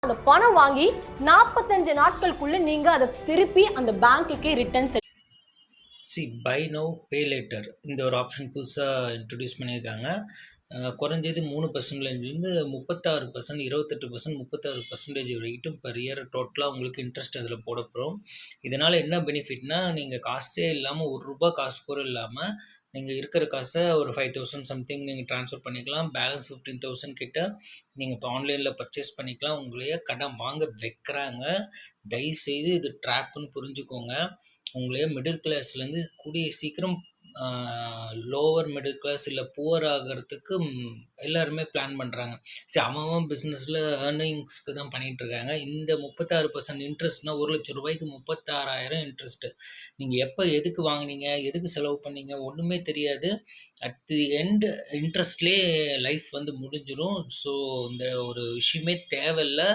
அந்த பணம் வாங்கி 45 நாட்களுக்குள்ள நீங்க அதை திருப்பி அந்த பேங்க்குக்கே return buy now pay later இந்த ஒரு ஆப்ஷன் புதுசாக இன்ட்ரடியூஸ் பண்ணியிருக்காங்க. குறைஞ்சது 3%லேருந்து 36%, 28%, 36% வரைக்கும் பெர் இயர் டோட்டலாக உங்களுக்கு இன்ட்ரெஸ்ட் அதில் போட போகிறோம். இதனால் என்ன பெனிஃபிட்னா, நீங்கள் காசே இல்லாமல் ரூ. காசு கூட இல்லாமல் நீங்கள் இருக்கிற காசை ஒரு 5000 சம்திங் நீங்கள் ட்ரான்ஸ்ஃபர் பண்ணிக்கலாம். பேலன்ஸ் 15,000 கிட்ட நீங்கள் இப்போ ஆன்லைனில் பர்ச்சேஸ் பண்ணிக்கலாம். உங்களையே கடன் வாங்க வைக்கிறாங்க. தயவுசெய்து இது ட்ராப்புன்னு புரிஞ்சுக்கோங்க. உங்களையே மிடில் கிளாஸ்லேருந்து கூடிய சீக்கிரம் லோவர் மிடில் கிளாஸ் இல்லை புவர் ஆகிறதுக்கு எல்லாருமே பிளான் பண்ணுறாங்க. சரி, அவன் பிஸ்னஸில் ஏர்னிங்ஸ்க்கு தான் பண்ணிகிட்ருக்காங்க. இந்த 36% இன்ட்ரெஸ்ட்னா ரூ. 1,00,000 36,000 இன்ட்ரெஸ்ட்டு. நீங்கள் எப்போ எதுக்கு வாங்கினீங்க, எதுக்கு செலவு பண்ணீங்க ஒன்றுமே தெரியாது. அட் தி எண்ட் இன்ட்ரெஸ்ட்லேயே லைஃப் வந்து முடிஞ்சிடும். ஸோ இந்த ஒரு விஷயமே தேவையில்லை.